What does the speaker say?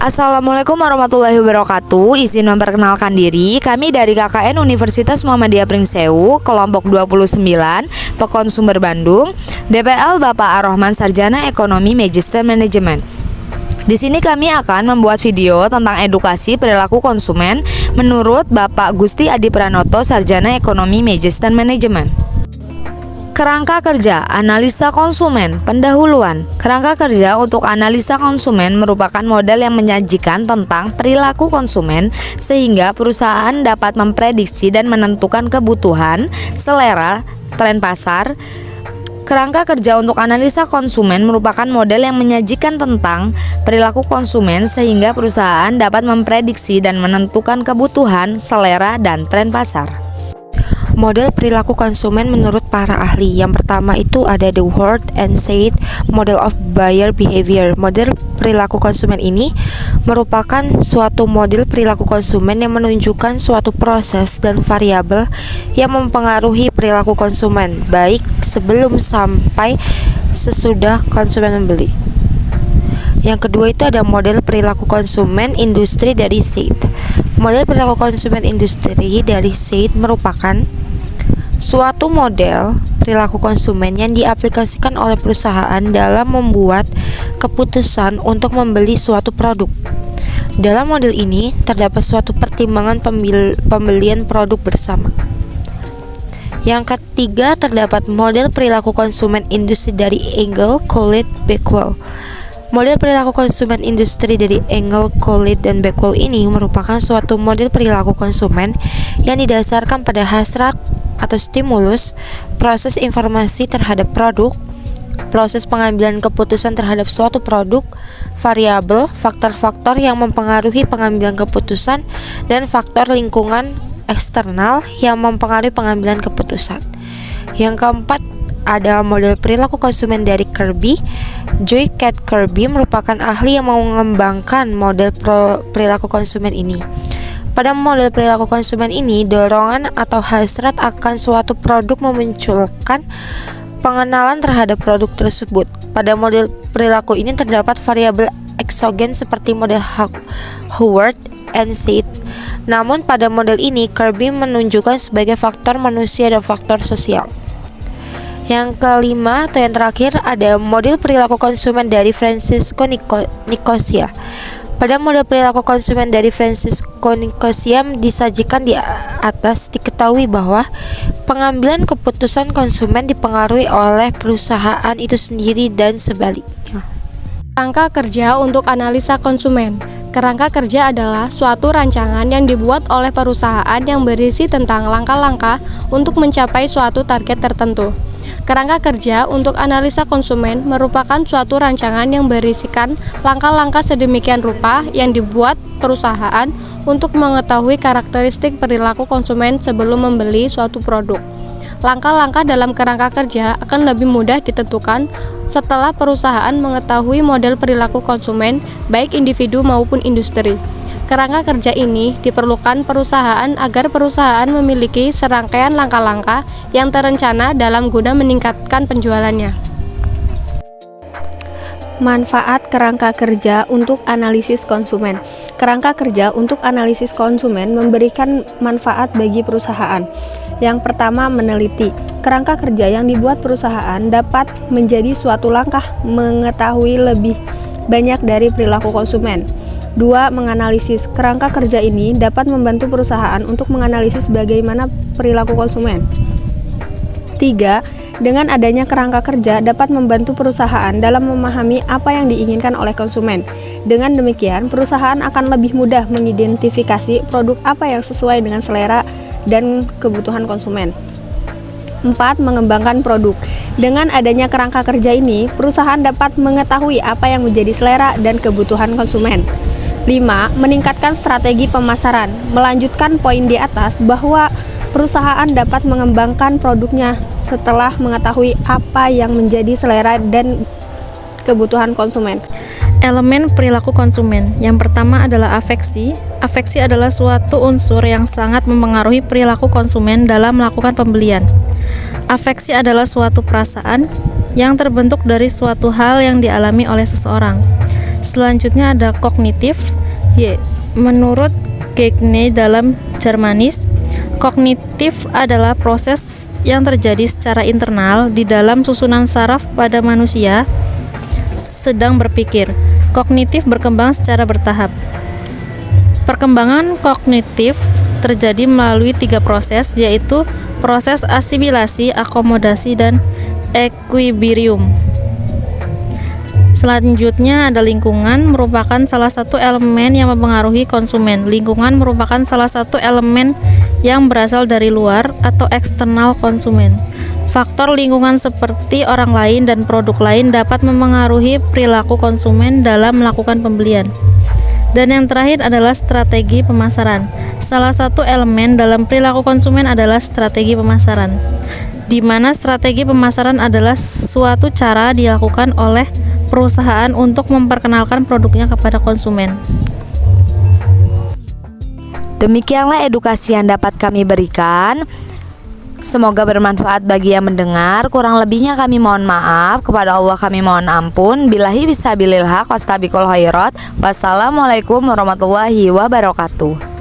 Assalamualaikum warahmatullahi wabarakatuh. Izin memperkenalkan diri. Kami dari KKN Universitas Muhammadiyah Pringsewu, kelompok 29, Pekon Sumber Bandung, DPL Bapak Ar-Rahman Sarjana Ekonomi Magister Manajemen. Di sini kami akan membuat video tentang edukasi perilaku konsumen menurut Bapak Gusti Adi Pranoto Sarjana Ekonomi Magister Manajemen. Kerangka kerja analisa konsumen. Pendahuluan. Kerangka kerja untuk analisa konsumen merupakan model yang menyajikan tentang perilaku konsumen sehingga perusahaan dapat memprediksi dan menentukan kebutuhan, selera, tren pasar. Kerangka kerja untuk analisa konsumen merupakan model yang menyajikan tentang perilaku konsumen sehingga perusahaan dapat memprediksi dan menentukan kebutuhan, selera, dan tren pasar. Model perilaku konsumen menurut para ahli. Yang pertama itu ada the word and said model of buyer behavior. Model perilaku konsumen ini merupakan suatu model perilaku konsumen yang menunjukkan suatu proses dan variabel yang mempengaruhi perilaku konsumen, baik sebelum sampai sesudah konsumen membeli. Yang kedua itu ada model perilaku konsumen industri dari Said. Model perilaku konsumen industri dari Said merupakan suatu model perilaku konsumen yang diaplikasikan oleh perusahaan dalam membuat keputusan untuk membeli suatu produk. Dalam model ini terdapat suatu pertimbangan pembelian produk bersama. Yang ketiga terdapat model perilaku konsumen industri dari Engel, Collett, Beckwell. Model perilaku konsumen industri dari Engel, Collett, dan Beckwell ini merupakan suatu model perilaku konsumen yang didasarkan pada hasrat atau stimulus, proses informasi terhadap produk, proses pengambilan keputusan terhadap suatu produk, variabel, faktor-faktor yang mempengaruhi pengambilan keputusan, dan faktor lingkungan eksternal yang mempengaruhi pengambilan keputusan. Yang keempat ada model perilaku konsumen dari Kirby. Joy Cat Kirby merupakan ahli yang mengembangkan model perilaku konsumen ini. Pada model perilaku konsumen ini, dorongan atau hasrat akan suatu produk memunculkan pengenalan terhadap produk tersebut. Pada model perilaku ini terdapat variabel eksogen seperti model Howard and Said. Namun pada model ini, Kirby menunjukkan sebagai faktor manusia dan faktor sosial. Yang kelima atau yang terakhir ada model perilaku konsumen dari Francisco Nicosia. Pada model perilaku konsumen dari Francisco Nicosia disajikan di atas, diketahui bahwa pengambilan keputusan konsumen dipengaruhi oleh perusahaan itu sendiri dan sebaliknya. Kerangka kerja untuk analisa konsumen. Kerangka kerja adalah suatu rancangan yang dibuat oleh perusahaan yang berisi tentang langkah-langkah untuk mencapai suatu target tertentu. Kerangka kerja untuk analisa konsumen merupakan suatu rancangan yang berisikan langkah-langkah sedemikian rupa yang dibuat perusahaan untuk mengetahui karakteristik perilaku konsumen sebelum membeli suatu produk. Langkah-langkah dalam kerangka kerja akan lebih mudah ditentukan setelah perusahaan mengetahui model perilaku konsumen, baik individu maupun industri. Kerangka kerja ini diperlukan perusahaan agar perusahaan memiliki serangkaian langkah-langkah yang terencana dalam guna meningkatkan penjualannya. Manfaat kerangka kerja untuk analisis konsumen. Kerangka kerja untuk analisis konsumen memberikan manfaat bagi perusahaan. Yang pertama, meneliti. Kerangka kerja yang dibuat perusahaan dapat menjadi suatu langkah mengetahui lebih banyak dari perilaku konsumen. 2. Menganalisis. Kerangka kerja ini dapat membantu perusahaan untuk menganalisis bagaimana perilaku konsumen. 3. Dengan adanya kerangka kerja dapat membantu perusahaan dalam memahami apa yang diinginkan oleh konsumen. Dengan demikian, perusahaan akan lebih mudah mengidentifikasi produk apa yang sesuai dengan selera dan kebutuhan konsumen. 4. Mengembangkan produk. Dengan adanya kerangka kerja ini, perusahaan dapat mengetahui apa yang menjadi selera dan kebutuhan konsumen. 5. Meningkatkan strategi pemasaran. Melanjutkan poin di atas bahwa perusahaan dapat mengembangkan produknya setelah mengetahui apa yang menjadi selera dan kebutuhan konsumen. Elemen perilaku konsumen. Yang pertama adalah afeksi. Afeksi adalah suatu unsur yang sangat mempengaruhi perilaku konsumen dalam melakukan pembelian. Afeksi adalah suatu perasaan yang terbentuk dari suatu hal yang dialami oleh seseorang. Selanjutnya ada kognitif. Menurut Gagne dalam Germanis, kognitif adalah proses yang terjadi secara internal di dalam susunan saraf pada manusia sedang berpikir. Kognitif berkembang secara bertahap. Perkembangan kognitif terjadi melalui 3 proses, yaitu proses asimilasi, akomodasi, dan equilibrium. Selanjutnya ada lingkungan, merupakan salah satu elemen yang mempengaruhi konsumen. Lingkungan merupakan salah satu elemen yang berasal dari luar atau eksternal konsumen. Faktor lingkungan seperti orang lain dan produk lain dapat mempengaruhi perilaku konsumen dalam melakukan pembelian. Dan yang terakhir adalah strategi pemasaran. Salah satu elemen dalam perilaku konsumen adalah strategi pemasaran, di mana strategi pemasaran adalah suatu cara dilakukan oleh perusahaan untuk memperkenalkan produknya kepada konsumen. Demikianlah edukasi yang dapat kami berikan. Semoga bermanfaat bagi yang mendengar. Kurang lebihnya kami mohon maaf. Kepada Allah kami mohon ampun. Billahi fisabilil haq, wastabiqul khairat. Wassalamualaikum warahmatullahi wabarakatuh.